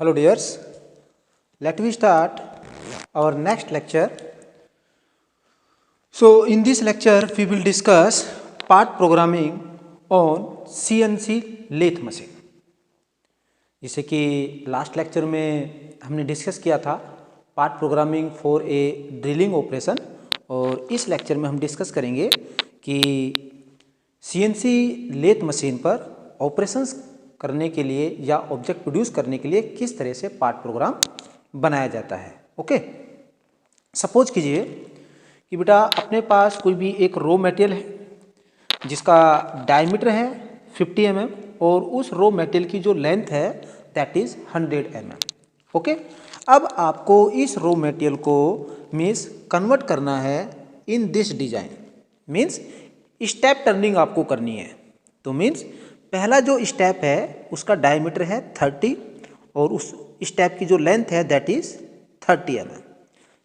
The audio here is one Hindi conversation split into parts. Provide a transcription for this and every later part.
Hello dears, let me start our next lecture. So in this lecture we will discuss part programming on CNC lathe machine. जैसे कि लास्ट लेक्चर में हमने डिस्कस किया था part programming for a drilling operation, और इस लेक्चर में हम डिस्कस करेंगे कि CNC लेथ मशीन पर ऑपरेशंस करने के लिए या ऑब्जेक्ट प्रोड्यूस करने के लिए किस तरह से पार्ट प्रोग्राम बनाया जाता है। ओके, सपोज कीजिए कि बेटा अपने पास कोई भी एक रॉ मटेरियल है जिसका डायमीटर है 50 mm और उस रॉ मटेरियल की जो लेंथ है दैट इज 100 mm। ओके, अब आपको इस रॉ मटेरियल को मीन्स कन्वर्ट करना है in this design, means step turning आपको करनी है। तो मीन्स पहला जो स्टेप है उसका डायमीटर है 30 और उस स्टेप की जो लेंथ है दैट इज 30 mm।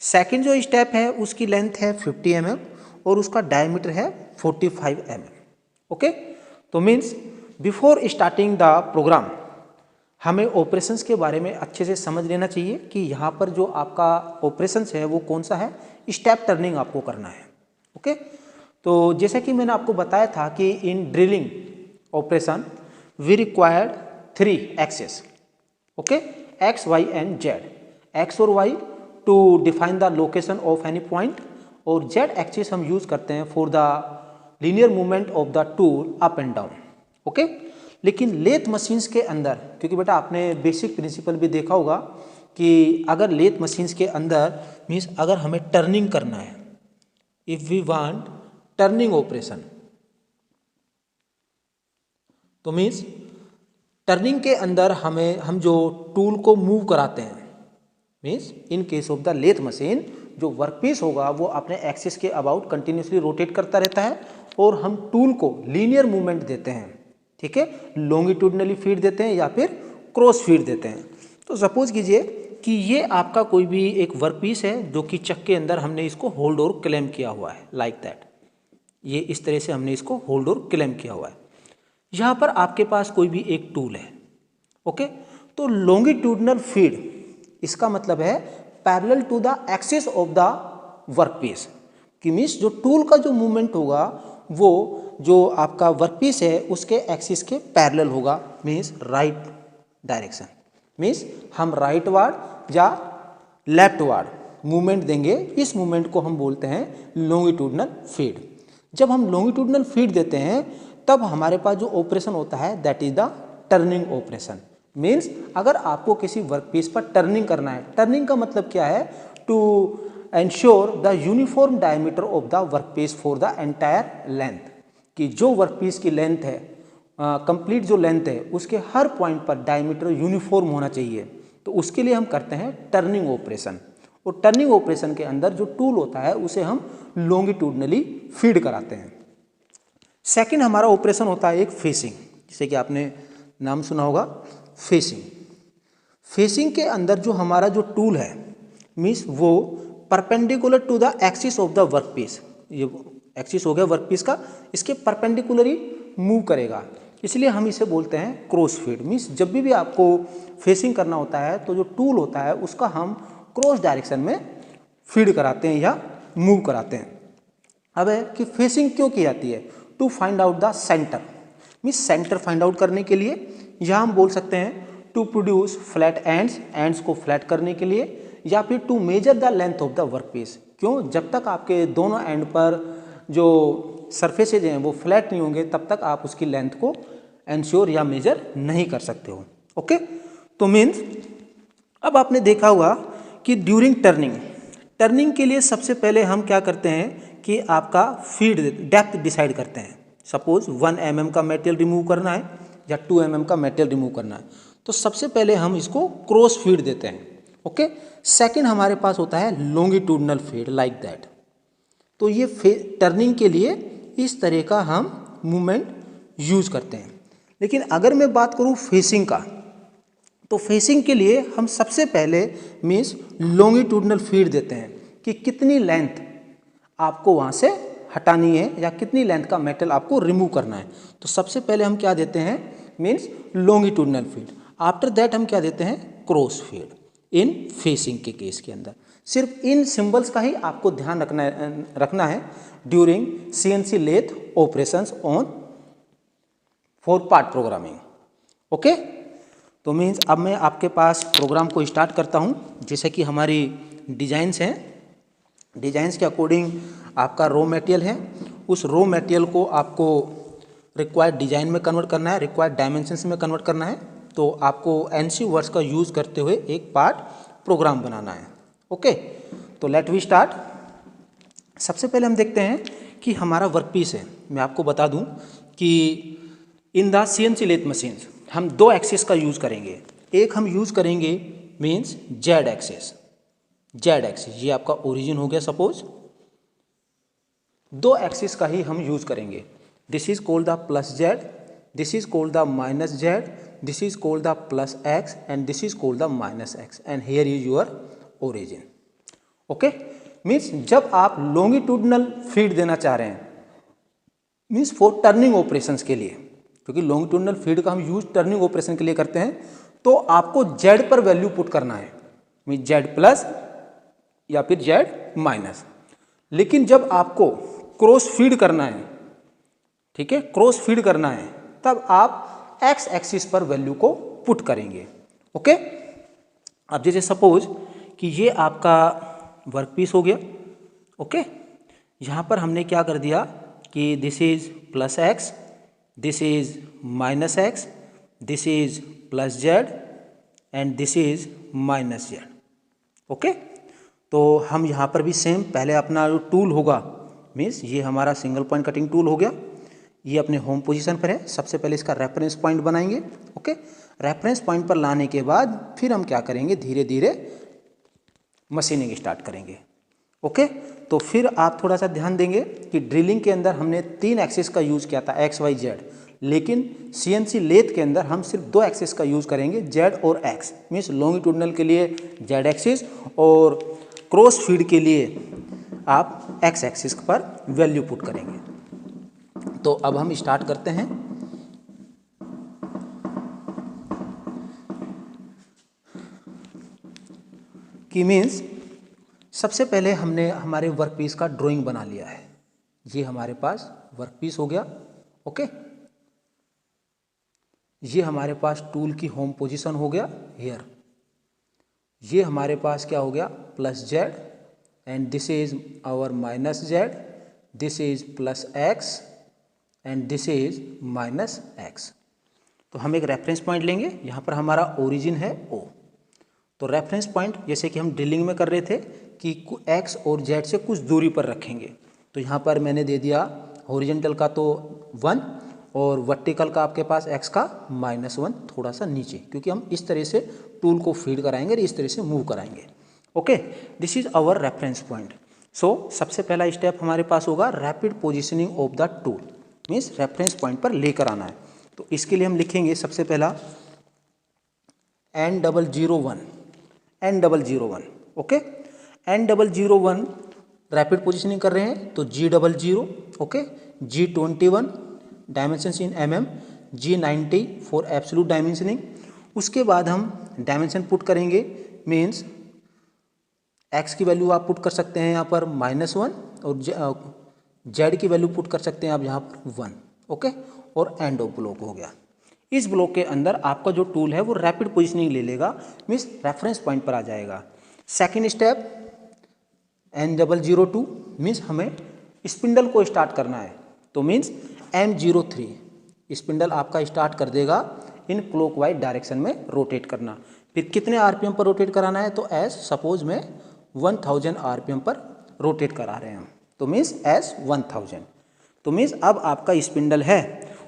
सेकंड जो स्टेप है उसकी लेंथ है 50 mm और उसका डायमीटर है 45 mm। ओके, तो means before starting the program हमें ऑपरेशंस के बारे में अच्छे से समझ लेना चाहिए कि यहाँ पर जो आपका ऑपरेशंस है वो कौन सा है, स्टेप टर्निंग आपको करना है। ओके, तो जैसे कि मैंने आपको बताया था कि in drilling operation we required 3 axes. Okay, X Y and Z. X और Y to define the location of any point, और जेड एक्सिस हम यूज करते हैं for the linear movement of the tool up and down. Okay, लेकिन लेथ मशीन्स के अंदर, क्योंकि बेटा आपने बेसिक प्रिंसिपल भी देखा होगा कि अगर लेथ मशीन्स के अंदर मीन्स अगर हमें टर्निंग करना है, if we want turning operation, तो मीन्स टर्निंग के अंदर हम जो टूल को मूव कराते हैं, means in case of the lathe machine जो वर्कपीस होगा वो अपने एक्सिस के अबाउट कंटिन्यूसली रोटेट करता रहता है और हम टूल को लीनियर मूवमेंट देते हैं। ठीक है, लॉन्गिट्यूडनली फीड देते हैं या फिर क्रॉस फीड देते हैं। तो सपोज कीजिए कि ये आपका कोई भी एक वर्कपीस है जो कि चक के अंदर हमने इसको होल्ड और क्लेम किया हुआ है, लाइक दैट। ये इस तरह से हमने इसको होल्ड और क्लेम किया हुआ है। यहाँ पर आपके पास कोई भी एक टूल है। ओके, तो लॉन्गिट्यूडनल फीड इसका मतलब है parallel to the axis of the workpiece, कि मीन्स जो टूल का जो मूवमेंट होगा वो जो आपका वर्कपीस है उसके एक्सिस के पैरेलल होगा, मीन्स राइट डायरेक्शन। मीन्स हम राइट वार्ड या लेफ्ट वार्ड मूवमेंट देंगे, इस मूवमेंट को हम बोलते हैं लॉन्गिट्यूडनल फीड। जब हम लॉन्गिट्यूडनल फीड देते हैं तब हमारे पास जो ऑपरेशन होता है that is the turning operation. Means अगर आपको किसी वर्कपीस पर टर्निंग करना है, टर्निंग का मतलब क्या है, to ensure the uniform diameter of the workpiece for the entire length, कि जो वर्कपीस की लेंथ है कंप्लीट जो लेंथ है उसके हर पॉइंट पर डायमीटर यूनिफॉर्म होना चाहिए। तो उसके लिए हम करते हैं टर्निंग ऑपरेशन, और टर्निंग ऑपरेशन के अंदर जो टूल होता है उसे हम लॉन्गिट्यूडनली फीड कराते हैं। सेकंड हमारा ऑपरेशन होता है एक फेसिंग, जैसे कि आपने नाम सुना होगा फेसिंग। फेसिंग के अंदर जो हमारा जो टूल है मीन्स वो perpendicular to the axis of the workpiece, ये एक्सिस हो गया वर्कपीस का, इसके परपेंडिकुलरली मूव करेगा, इसलिए हम इसे बोलते हैं क्रॉस फीड। मीन्स जब भी आपको फेसिंग करना होता है तो जो टूल होता है उसका हम क्रॉस डायरेक्शन में फीड कराते हैं या मूव कराते हैं। अब है कि फेसिंग क्यों की जाती है, to find out the centre, means centre find out करने के लिए, या हम बोल सकते हैं टू प्रोड्यूस फ्लैट एंड्स को फ्लैट करने के लिए, या फिर to measure the length of the workpiece. क्यों, जब तक आपके दोनों एंड पर जो सरफेसेज हैं वो फ्लैट नहीं होंगे तब तक आप उसकी लेंथ को एंश्योर या मेजर नहीं कर सकते हो। ओके, तो मीन्स अब आपने देखा होगा कि ड्यूरिंग टर्निंग के लिए सबसे पहले हम क्या करते हैं कि आपका फीड डेप्थ डिसाइड करते हैं। सपोज 1 mm का मटेरियल रिमूव करना है या 2 mm का मटेरियल रिमूव करना है, तो सबसे पहले हम इसको क्रॉस फीड देते हैं। ओके, सेकंड हमारे पास होता है लॉन्गिट्यूडनल फीड, लाइक दैट। तो ये टर्निंग के लिए इस तरह का हम मूवमेंट यूज करते हैं। लेकिन अगर मैं बात करूं फेसिंग का, तो फेसिंग के लिए हम सबसे पहले मीन्स लॉन्गिट्यूडनल फीड देते हैं कि कितनी लेंथ आपको वहाँ से हटानी है या कितनी लेंथ का मेटल आपको रिमूव करना है। तो सबसे पहले हम क्या देते हैं, means longitudinal feed. After that हम क्या देते हैं, क्रॉस फीड इन फेसिंग के केस के अंदर। सिर्फ इन सिंबल्स का ही आपको ध्यान रखना है during CNC lathe operations on 4 part programming. Okay, तो मीन्स अब मैं आपके पास प्रोग्राम को स्टार्ट करता हूँ। जैसे कि हमारी डिजाइंस हैं, डिजाइंस के अकॉर्डिंग आपका रॉ मटेरियल है, उस रॉ मटेरियल को आपको रिक्वायर्ड डिजाइन में कन्वर्ट करना है, रिक्वायर्ड डायमेंशंस में कन्वर्ट करना है। तो आपको NC वर्ड्स का यूज़ करते हुए एक पार्ट प्रोग्राम बनाना है। ओके, तो लेट वी स्टार्ट। सबसे पहले हम देखते हैं कि हमारा वर्कपीस है। मैं आपको बता दूं कि in the CNC lathe machines हम 2 एक्सिस का यूज़ करेंगे। एक हम यूज़ करेंगे means Z axis, Z axis ये आपका ओरिजिन हो गया सपोज। 2 एक्सिस का ही हम यूज़ करेंगे। This is called the plus Z, this is called the minus Z, this is called the plus x and this is called the minus x and here is your origin. Okay, means जब आप लॉन्गिट्यूडनल फीड देना चाह रहे हैं मीन्स फॉर टर्निंग ऑपरेशंस के लिए, क्योंकि लॉन्गिट्यूडनल फीड का हम यूज टर्निंग ऑपरेशन के लिए करते हैं, तो आपको जेड पर वैल्यू पुट करना है, मीन्स जेड प्लस या फिर जेड माइनस। लेकिन जब आपको क्रॉस फीड करना है, ठीक है, क्रॉस फीड करना है, तब आप एक्स एक्सिस पर वैल्यू को पुट करेंगे। ओके, अब जैसे सपोज कि ये आपका वर्कपीस हो गया। ओके, यहाँ पर हमने क्या कर दिया कि this is plus x, this is minus x, this is plus Z and this is minus Z. Okay, तो हम यहाँ पर भी सेम पहले अपना जो टूल होगा मीन्स ये हमारा सिंगल पॉइंट कटिंग टूल हो गया, ये अपने होम पोजीशन पर है। सबसे पहले इसका रेफरेंस पॉइंट बनाएंगे। ओके, रेफरेंस पॉइंट पर लाने के बाद फिर हम क्या करेंगे, धीरे धीरे मशीनिंग स्टार्ट करेंगे। ओके, तो फिर आप थोड़ा सा ध्यान देंगे कि ड्रिलिंग के अंदर हमने 3 एक्सिस का यूज़ किया था एक्स वाई जेड, लेकिन CNC लेथ के अंदर हम सिर्फ 2 एक्सिस का यूज़ करेंगे जेड और एक्स। मीन्स लॉन्गिट्यूडनल के लिए जेड एक्सिस और क्रॉस फीड के लिए आप एक्स एक्सिस पर वैल्यू पुट करेंगे। तो अब हम स्टार्ट करते हैं। कि मीन्स सबसे पहले हमने हमारे वर्कपीस का ड्राइंग बना लिया है। ये हमारे पास वर्कपीस हो गया। ओके, ये हमारे पास टूल की होम पोजीशन हो गया हियर। ये हमारे पास क्या हो गया, plus Z and this is our minus Z, this is plus x and this is minus x. तो हम एक रेफरेंस पॉइंट लेंगे, यहाँ पर हमारा ओरिजिन है O। तो रेफरेंस पॉइंट जैसे कि हम ड्रिलिंग में कर रहे थे कि एक्स और जेड से कुछ दूरी पर रखेंगे, तो यहाँ पर मैंने दे दिया हॉरिजॉन्टल का तो 1 और वर्टिकल का आपके पास एक्स का -1 थोड़ा सा नीचे, क्योंकि हम इस तरह से टूल को फीड कराएंगे और इस तरह से मूव कराएंगे। Okay, this is our reference point. So सबसे पहला स्टेप हमारे पास होगा rapid positioning of the tool, means reference point पर लेकर आना है। तो इसके लिए हम लिखेंगे सबसे पहला N001, N001। Okay, N001 rapid positioning कर रहे हैं तो G00, okay, G21 dimensions in mm, G90 for absolute dimensioning. उसके बाद हम डायमेंशन पुट करेंगे, मीन्स x की वैल्यू आप पुट कर सकते हैं यहाँ पर -1 और z की वैल्यू पुट कर सकते हैं आप यहाँ पर 1। ओके, और एंड ऑफ ब्लॉक हो गया। इस ब्लॉक के अंदर आपका जो टूल है वो रैपिड पोजिशनिंग ले लेगा, मीन्स रेफरेंस पॉइंट पर आ जाएगा। सेकेंड स्टेप N002 मीन्स हमें स्पिंडल को स्टार्ट करना है, तो मीन्स M03 स्पिंडल आपका स्टार्ट कर देगा इन क्लॉकवाइज डायरेक्शन में रोटेट करना। फिर कितने RPM पर रोटेट कराना है, तो एज सपोज में 1000 RPM पर रोटेट करा रहे हैं हम, तो मीन्स एज 1000। तो मीन्स अब आपका स्पिंडल है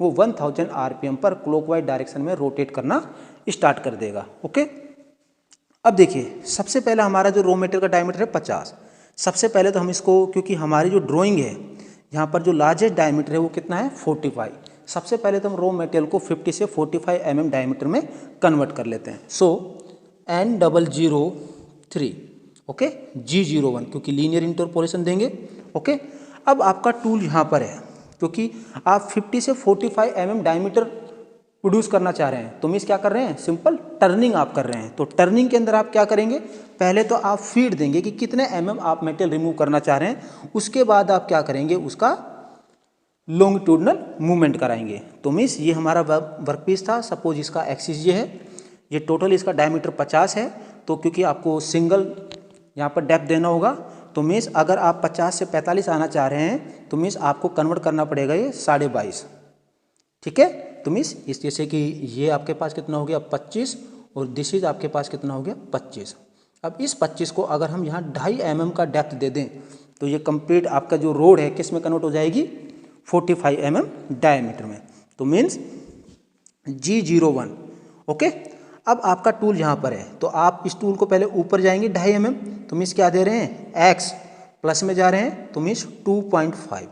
वो 1000 RPM पर क्लॉकवाइज डायरेक्शन में रोटेट करना स्टार्ट कर देगा। ओके, अब देखिए सबसे पहला हमारा जो रॉ मटेरियल का डायमीटर है 50। सबसे पहले तो हम इसको, क्योंकि हमारी जो ड्राइंग है यहाँ पर जो लार्जेस्ट डायमीटर है वो कितना है 45। सबसे पहले तो हम रॉ मटेरियल को 50 से 45 mm डायमीटर में कन्वर्ट कर लेते हैं। सो N003, ओके, G01 क्योंकि लीनियर इंटरपोलेशन देंगे। ओके, अब आपका टूल यहाँ पर है, क्योंकि आप 50 से 45 mm डायमीटर प्रोड्यूस करना चाह रहे हैं, तो मीन्स क्या कर रहे हैं, सिंपल टर्निंग आप कर रहे हैं, तो टर्निंग के अंदर आप क्या करेंगे, पहले तो आप फीड देंगे कि कितने mm आप मेटेरियल रिमूव करना चाह रहे हैं, उसके बाद आप क्या करेंगे, उसका लॉन्गिट्यूडनल मूवमेंट कराएंगे। तो मीन्स ये हमारा वर्कपीस था, सपोज इसका एक्सिस ये है, ये टोटल इसका डायमीटर 50 है, तो क्योंकि आपको सिंगल यहाँ पर डेप्थ देना होगा, तो मीन्स अगर आप 50 से 45 आना चाह रहे हैं तो मीन्स आपको कन्वर्ट करना पड़ेगा ये 22.5, ठीक है। तो मीन्स इस जैसे कि ये आपके पास कितना हो गया 25 और दिस इज आपके पास कितना हो गया 25। अब इस 25 को अगर हम यहाँ 2.5 mm का डेप्थ दे दें तो ये कंप्लीट आपका जो रोड है किस में कन्वर्ट हो जाएगी, 45 mm डायमीटर में। तो मीन्स G01, ओके। अब आपका टूल यहाँ पर है, तो आप इस टूल को पहले ऊपर जाएंगे 2.5 mm, तो मीन्स क्या दे रहे हैं, x प्लस में जा रहे हैं, तो मीन्स 2.5,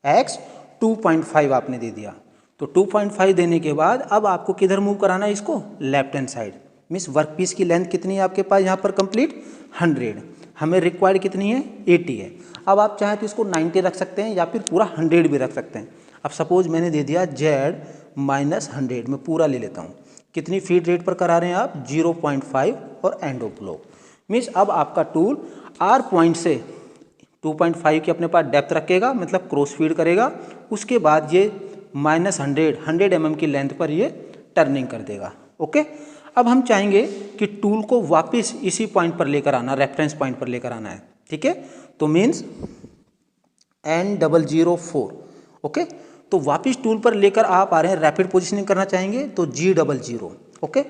x 2.5 आपने दे दिया। तो 2.5 देने के बाद अब आपको किधर मूव कराना है इसको, left hand side. Means workpiece की लेंथ कितनी है आपके पास यहाँ पर कंप्लीट 100, हमें रिक्वायर्ड कितनी है 80 है। अब आप चाहें तो इसको 90 रख सकते हैं या फिर पूरा 100 भी रख सकते हैं। अब सपोज मैंने दे दिया Z -100, मैं पूरा ले लेता हूँ। कितनी फीड रेट पर करा रहे हैं आप, 0.5 और एंड ऑफ ब्लॉक। मीन्स अब आपका टूल R पॉइंट से 2.5 की अपने पास डेप्थ रखेगा, मतलब क्रॉस फीड करेगा, उसके बाद ये -100 mm की लेंथ पर ये टर्निंग कर देगा, ओके। अब हम चाहेंगे कि टूल को वापस इसी पॉइंट पर लेकर आना, रेफरेंस पॉइंट पर लेकर आना है, ठीक है। तो मीन्स N004, ओके। तो वापस टूल पर लेकर आप आ रहे हैं, रैपिड पोजीशनिंग करना चाहेंगे तो G00, ओके।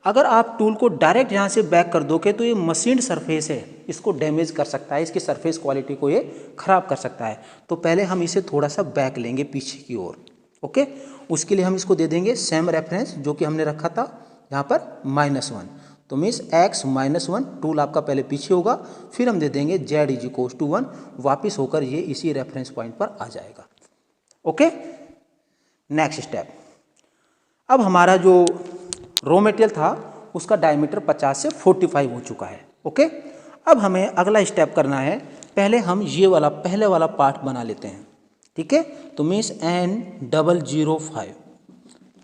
अगर आप टूल को डायरेक्ट यहाँ से बैक कर दोगे तो ये मशीन सरफेस है, इसको डैमेज कर सकता है, इसकी सरफेस क्वालिटी को ये खराब कर सकता है। तो पहले हम इसे थोड़ा सा बैक लेंगे पीछे की ओर, ओके। उसके लिए हम इसको दे देंगे सेम रेफरेंस जो कि हमने रखा था यहाँ पर -1, तो मीन्स x -1, टूल आपका पहले पीछे होगा, फिर हम दे देंगे Z = 1, वापिस होकर ये इसी रेफरेंस पॉइंट पर आ जाएगा, ओके। नेक्स्ट स्टेप, अब हमारा जो रॉ मटेरियल था उसका डायमीटर 50 से 45 हो चुका है, ओके। अब हमें अगला स्टेप करना है, पहले हम ये वाला पहले वाला पार्ट बना लेते हैं, ठीक है। तो मीन्स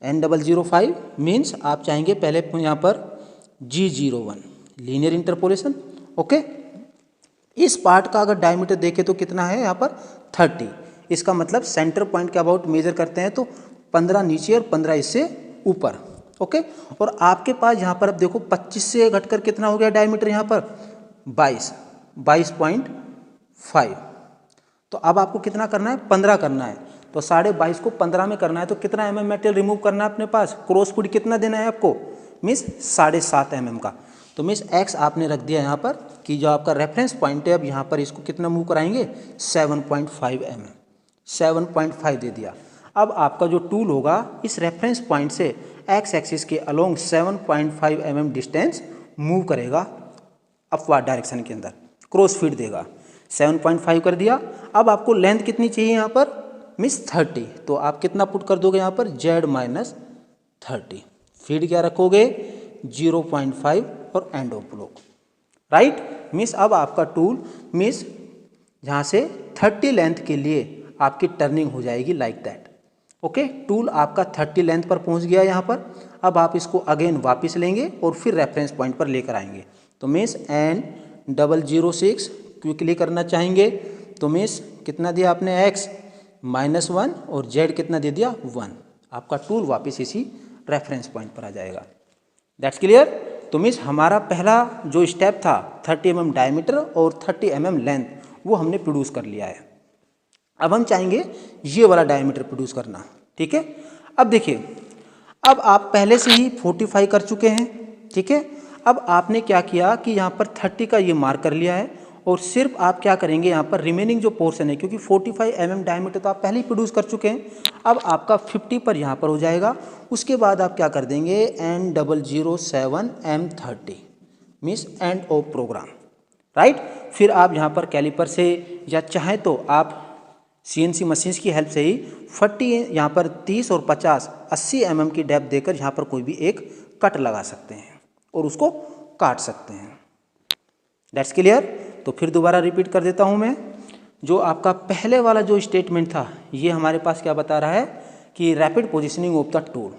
N005 मीन्स आप चाहेंगे पहले यहाँ पर G01 लीनियर इंटरपोलेशन, ओके। इस पार्ट का अगर डायमीटर देखें तो कितना है यहाँ पर 30, इसका मतलब सेंटर पॉइंट के अबाउट मेजर करते हैं तो 15 नीचे और 15 इससे ऊपर, ओके। और आपके पास यहाँ पर अब देखो 25 से घटकर कितना हो गया डायमीटर यहाँ पर 22.5। तो अब आपको कितना करना है, 15 करना है, तो 22.5 को 15 में करना है, तो कितना mm मेटेरियल रिमूव करना है अपने पास, क्रॉस फीड कितना देना है आपको, मीन्स 7.5 mm का। तो मीन्स x आपने रख दिया यहाँ पर कि जो आपका रेफरेंस पॉइंट है, अब यहाँ पर इसको कितना मूव कराएंगे 7.5 mm, 7.5 दे दिया। अब आपका जो टूल होगा इस रेफरेंस पॉइंट से x एक्सिस के अलोंग 7.5 mm डिस्टेंस मूव करेगा अपवार्ड डायरेक्शन के अंदर, क्रॉस फीड देगा, 7.5 कर दिया। अब आपको लेंथ कितनी चाहिए यहाँ पर, मीन्स 30, तो आप कितना पुट कर दोगे यहाँ पर Z -30, फीड क्या रखोगे 0.5 और end of block, right. Means अब आपका टूल मीन्स यहाँ से 30 लेंथ के लिए आपकी टर्निंग हो जाएगी लाइक दैट, ओके। टूल आपका 30 लेंथ पर पहुँच गया यहाँ पर। अब आप इसको अगेन वापस लेंगे और फिर रेफरेंस पॉइंट पर लेकर आएंगे। तो मीन्स N006 क्विकली करना चाहेंगे तो मीन्स कितना दिया आपने x -1 और Z कितना दे दिया 1, आपका टूल वापस इसी रेफरेंस पॉइंट पर आ जाएगा। That's clear. तो मीन्स हमारा पहला जो स्टेप था 30 mm डायमीटर और 30 mm लेंथ वो हमने प्रोड्यूस कर लिया है। अब हम चाहेंगे ये वाला डायमीटर प्रोड्यूस करना, ठीक है। अब देखिए, अब आप पहले से ही 45 कर चुके हैं, ठीक है। अब आपने क्या किया कि यहाँ पर 30 का ये मार्क कर लिया है और सिर्फ आप क्या करेंगे यहाँ पर रिमेनिंग जो पोर्शन है, क्योंकि 45 mm डायमीटर तो आप पहले ही प्रोड्यूस कर चुके हैं, अब आपका 50 पर यहाँ पर हो जाएगा। उसके बाद आप क्या कर देंगे N007M30 means end of program, right. फिर आप यहाँ पर कैलिपर से या चाहें तो आप CNC मशीन्स की हेल्प से ही 40 यहाँ पर 30 और 50 80 mm की डेप्थ देकर यहाँ पर कोई भी एक कट लगा सकते हैं और उसको काट सकते हैं। That's clear. तो फिर दोबारा रिपीट कर देता हूँ मैं, जो आपका पहले वाला जो स्टेटमेंट था ये हमारे पास क्या बता रहा है कि rapid positioning of the tool,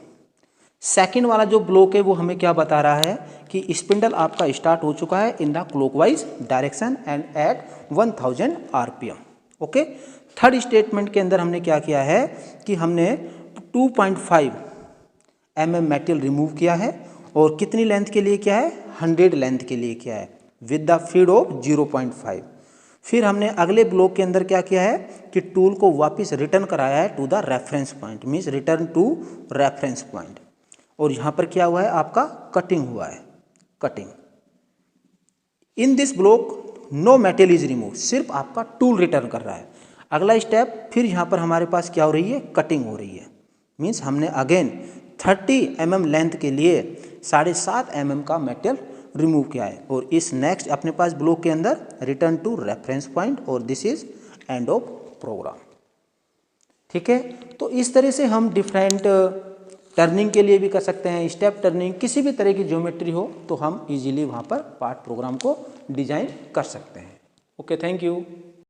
second वाला जो ब्लॉक है वो हमें क्या बता रहा है कि स्पिंडल आपका स्टार्ट हो चुका है in the clockwise direction and at 1000 RPM. Okay, third statement के अंदर हमने क्या किया है कि हमने 2.5 mm मेटल रिमूव किया है और कितनी लेंथ के लिए किया है, 100 लेंथ के लिए किया है विद द फीड ऑफ 0.5। फिर हमने अगले ब्लॉक के अंदर क्या किया है कि टूल को वापस रिटर्न कराया है to the reference point, means return to reference point. और यहाँ पर क्या हुआ है, आपका कटिंग हुआ है, cutting. In this block no metal is remove, सिर्फ आपका टूल रिटर्न कर रहा है। अगला स्टेप फिर यहाँ पर हमारे पास क्या हो रही है, कटिंग हो रही है। मीन्स हमने अगेन 30 mm लेंथ के लिए 7.5 mm का मेटल रिमूव किया है। और इस नेक्स्ट अपने पास ब्लॉक के अंदर रिटर्न टू रेफरेंस पॉइंट और this is end of program. ठीक है, तो इस तरह से हम डिफरेंट टर्निंग के लिए भी कर सकते हैं, स्टेप टर्निंग, किसी भी तरह की ज्योमेट्री हो तो हम इजीली वहाँ पर पार्ट प्रोग्राम को डिजाइन कर सकते हैं। Okay, thank you.